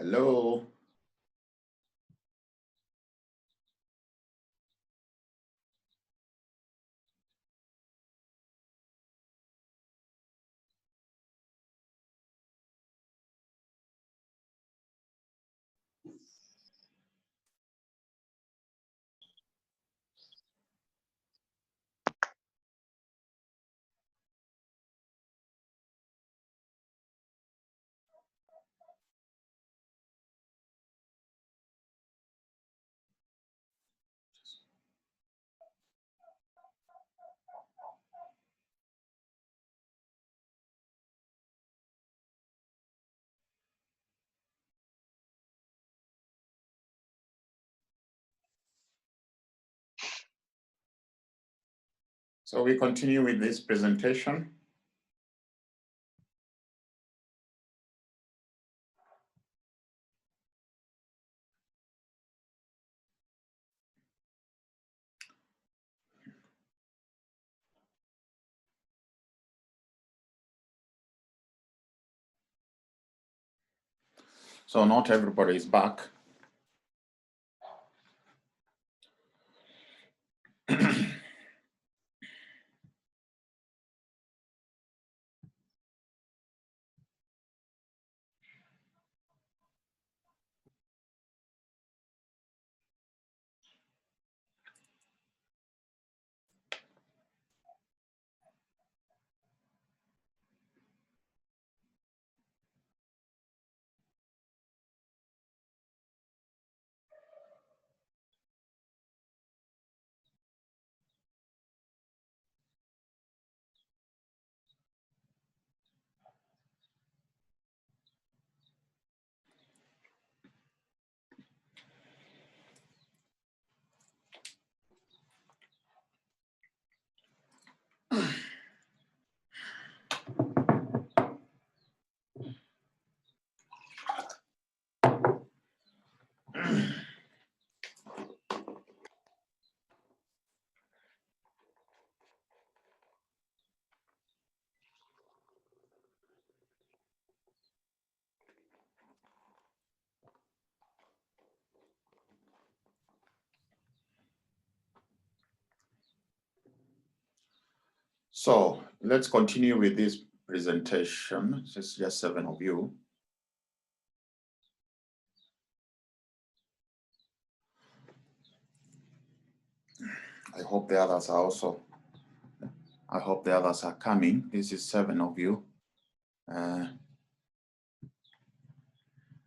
Hello. So we continue with this presentation. So not everybody is back. So let's continue with this presentation. It's just 7 of you. I hope the others are also, I hope the others are coming. This is 7 of you.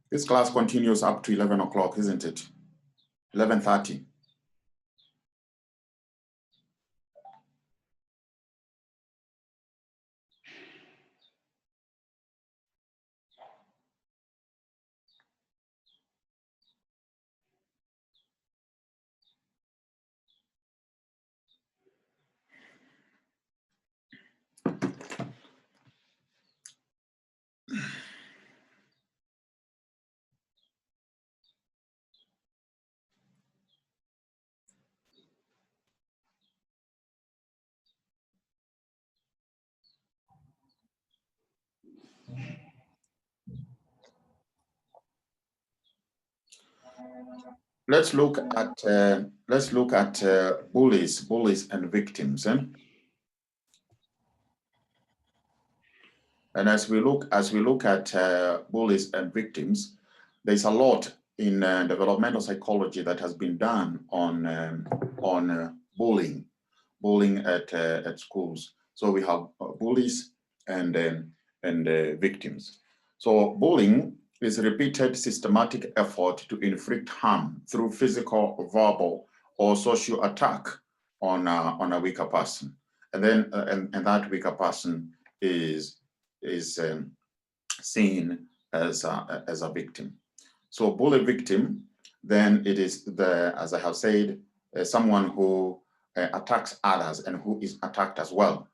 This class continues up to 11 o'clock, isn't it? 11:30. Let's look at bullies and victims. And as we look at bullies and victims, there's a lot in developmental psychology that has been done on bullying at schools. So we have bullies and victims. So bullying is a repeated systematic effort to inflict harm through physical, verbal, or social attack on a weaker person, and then and that weaker person is seen as a victim. So bully victim, then it is as I have said, someone who attacks others and who is attacked as well.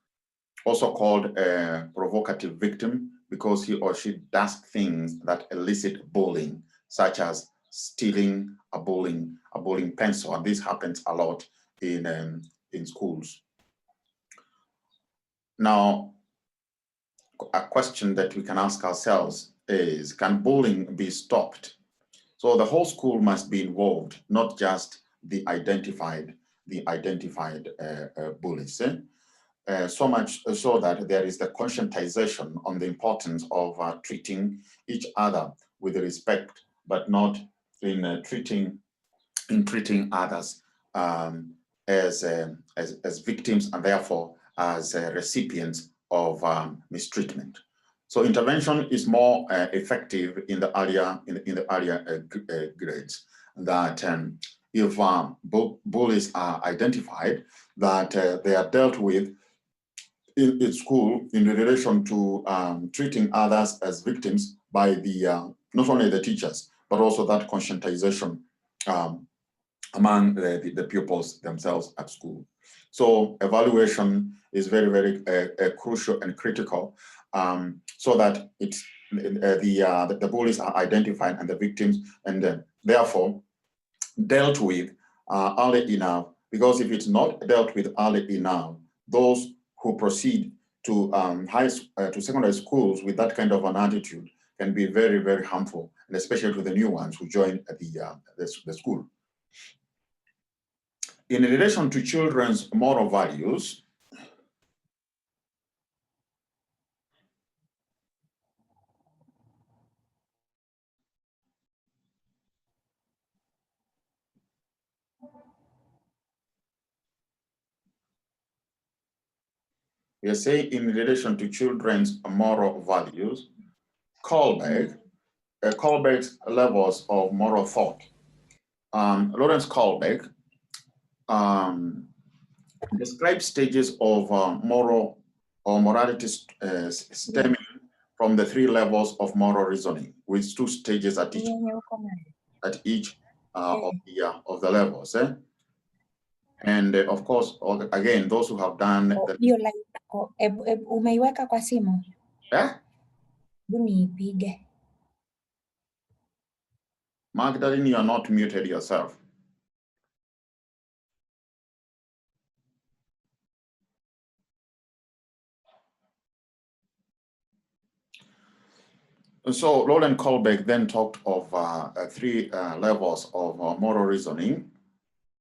Also called a provocative victim because he or she does things that elicit bullying, such as stealing a bowling pencil, and this happens a lot in schools. Now, a question that we can ask ourselves is, can bullying be stopped? So the whole school must be involved, not just the identified bullies. So much so that there is the conscientization on the importance of treating each other with respect, but not in treating others as victims and therefore as recipients of mistreatment. So intervention is more effective in the earlier grades. That if bullies are identified, that they are dealt with in school in relation to treating others as victims by the not only the teachers but also that conscientization among the pupils themselves at school. So evaluation is very, very crucial and critical, so that it's the bullies are identified and the victims, and therefore dealt with early enough. Because if it's not dealt with early enough, those who proceed to to secondary schools with that kind of an attitude can be very, very harmful, and especially to the new ones who join the school. In relation to children's moral values, we say in relation to children's moral values, Kohlberg's levels of moral thought. Lawrence Kohlberg describes stages of moral or morality stemming from the 3 levels of moral reasoning, with 2 stages at each of the levels. And of course, again, those who have done umeiweka kwa simu? Unipige. Magdalene, you are not muted yourself. So Roland Kohlberg then talked of 3 levels of moral reasoning.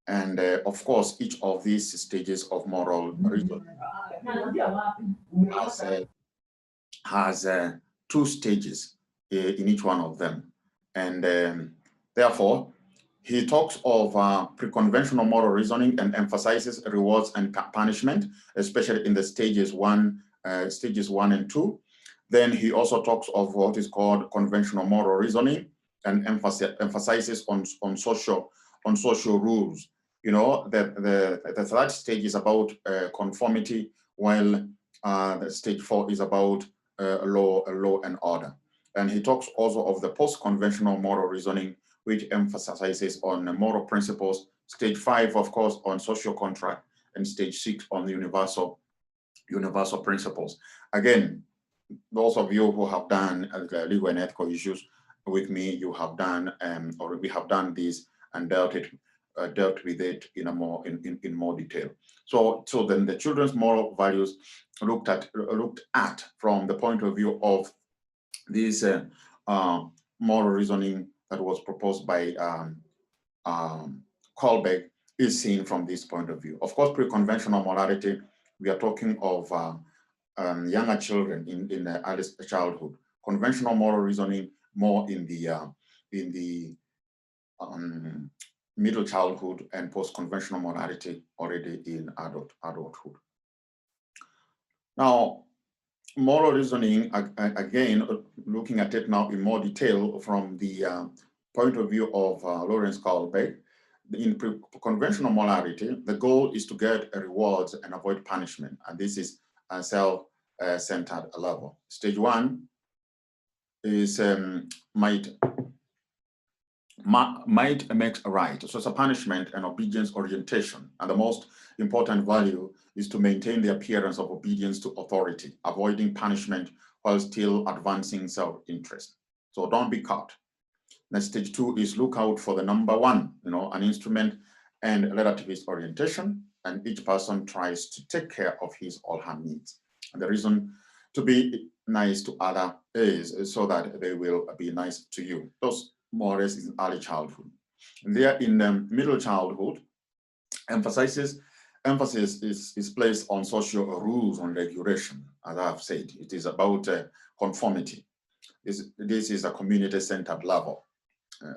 And of course, each of these stages of moral reasoning has 2 stages in each one of them. And therefore, he talks of pre-conventional moral reasoning and emphasizes rewards and punishment, especially in the stages 1 and 2. Then he also talks of what is called conventional moral reasoning and emphasizes on social rules. You know, the 3rd stage is about conformity, while the stage 4 is about law and order. And he talks also of the post-conventional moral reasoning, which emphasizes on moral principles. Stage 5, of course, on social contract, and stage 6 on the universal principles. Again, those of you who have done legal and ethical issues with me, you have done, or we have done this and dealt with it in more detail. So then the children's moral values looked at from the point of view of this moral reasoning that was proposed by Kohlberg is seen from this point of view. Of course, pre-conventional morality, we are talking of younger children in early childhood. Conventional moral reasoning more in the middle childhood, and post-conventional morality already in adulthood. Now, moral reasoning, again, looking at it now in more detail from the point of view of Lawrence Kohlberg. In conventional morality, the goal is to get rewards and avoid punishment, and this is a self-centered level. Stage 1 is might makes right. So it's a punishment and obedience orientation, and the most important value is to maintain the appearance of obedience to authority, avoiding punishment while still advancing self-interest. So don't be caught. Then stage 2 is look out for the number 1, an instrument and relativist orientation, and each person tries to take care of his or her needs. And the reason To be nice to others is so that they will be nice to you. Those more or less is in early childhood. And there in middle childhood, emphasis is placed on social rules and regulation. As I've said, it is about conformity. This is a community-centered level.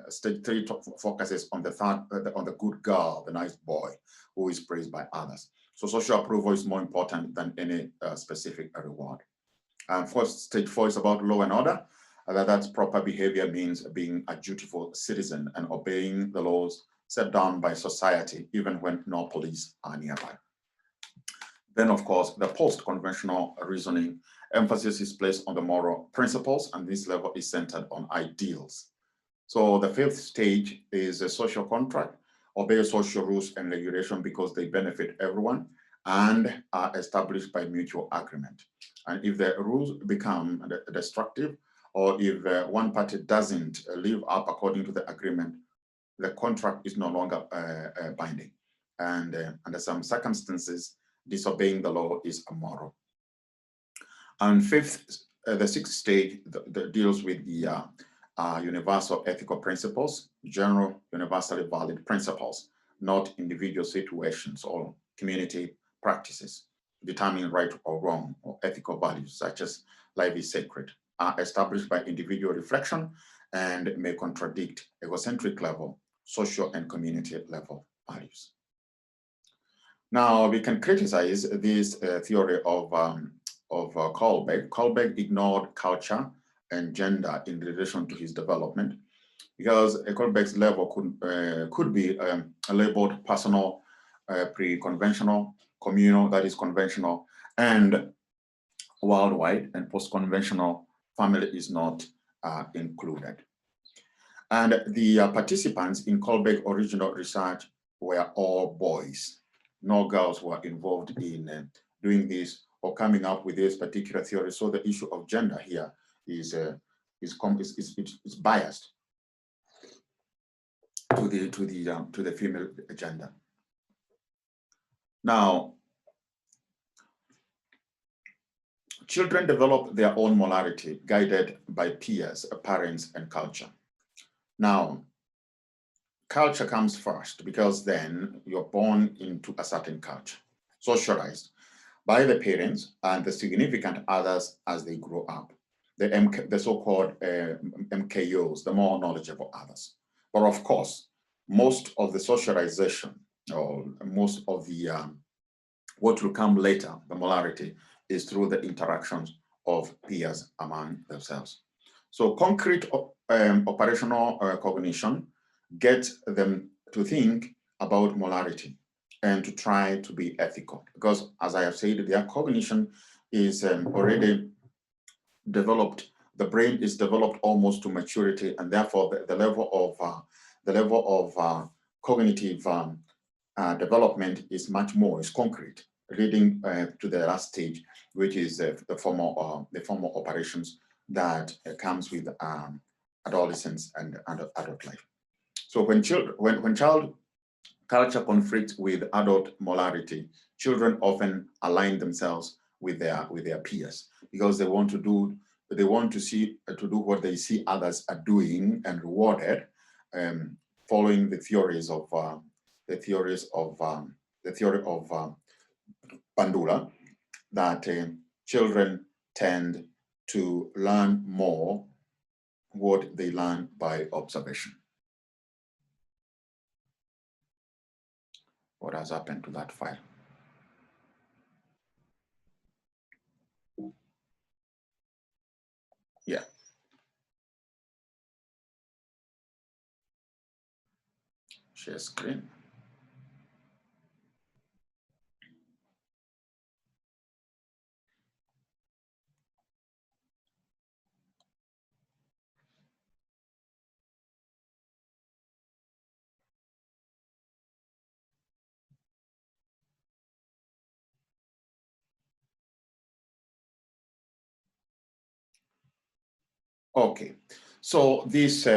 Stage 3 focuses on on the good girl, the nice boy, who is praised by others. So social approval is more important than any specific reward. And first, stage 4 is about law and order. That's proper behavior means being a dutiful citizen and obeying the laws set down by society, even when no police are nearby. Then, of course, the post-conventional reasoning emphasis is placed on the moral principles, and this level is centered on ideals. So the 5th stage is a social contract, obey social rules and regulation because they benefit everyone and are established by mutual agreement. And if the rules become destructive, or if one party doesn't live up according to the agreement, the contract is no longer binding. And under some circumstances, disobeying the law is immoral. And the 6th stage deals with the universal ethical principles, general universally valid principles, not individual situations or community practices. Determining right or wrong or ethical values such as life is sacred are established by individual reflection and may contradict egocentric level, social and community level values. Now we can criticize this theory of Kohlberg. Kohlberg ignored culture and gender in relation to his development, because Kohlberg's level could be labeled personal, pre-conventional, communal, that is conventional, and worldwide, and post-conventional family is not included. And the participants in Kohlberg's original research were all boys. No girls were involved in doing this or coming up with this particular theory. So the issue of gender here is biased to the female gender. Now, children develop their own morality guided by peers, parents, and culture. Now, culture comes first because then you're born into a certain culture, socialized by the parents and the significant others as they grow up, the so-called MKOs, the more knowledgeable others. But of course, most of the socialization, or most of the what will come later, the morality, is through the interactions of peers among themselves. So concrete operational cognition gets them to think about morality and to try to be ethical, because as I have said, their cognition is already developed. The brain is developed almost to maturity, and therefore the level of cognitive development is much more, is concrete, leading to the last stage, which is the formal operations that comes with adolescence and adult life. So when child culture conflicts with adult morality, children often align themselves with their peers because they want to do what they see others are doing and rewarded, following the theory of Bandura, that children tend to learn more what they learn by observation. What has happened to that file? Yeah. Share screen. Okay, so this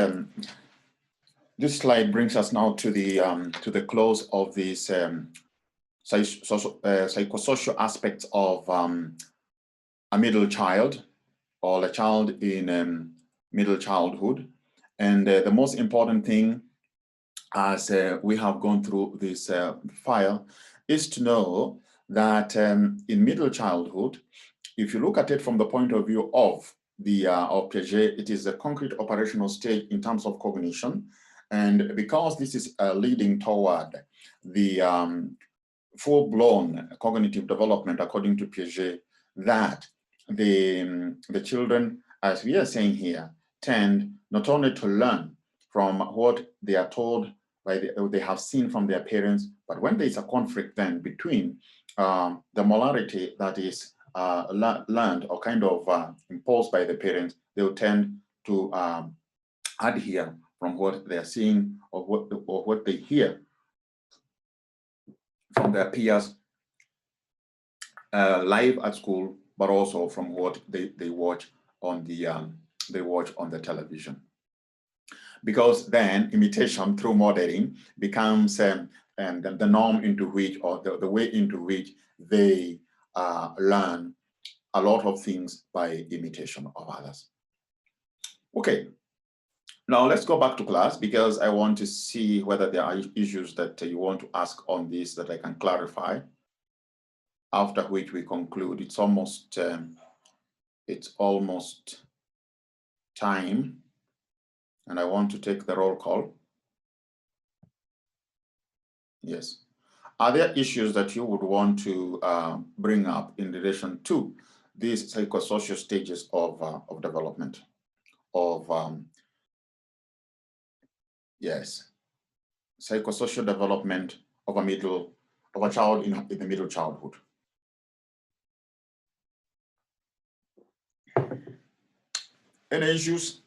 slide brings us now to the close of this psychosocial aspects of a middle child or a child in middle childhood. And the most important thing, as we have gone through this file, is to know that in middle childhood, if you look at it from the point of view of of Piaget, it is a concrete operational stage in terms of cognition. And because this is leading toward the full-blown cognitive development, according to Piaget, that the children, as we are saying here, tend not only to learn from what they are told by they have seen from their parents, but when there is a conflict then between the molarity that is learned or kind of imposed by the parents, they will tend to adhere from what they are seeing or what they hear from their peers live at school, but also from what they watch on the television. Because then imitation through modeling becomes and the norm into which, or the way into which they learn a lot of things by imitation of others. Okay, now let's go back to class, because I want to see whether there are issues that you want to ask on this that I can clarify, after which we conclude. It's almost time, and I want to take the roll call. Yes. Are there issues that you would want to bring up in relation to these psychosocial stages of development, of yes, psychosocial development of a child in the middle childhood? Any issues?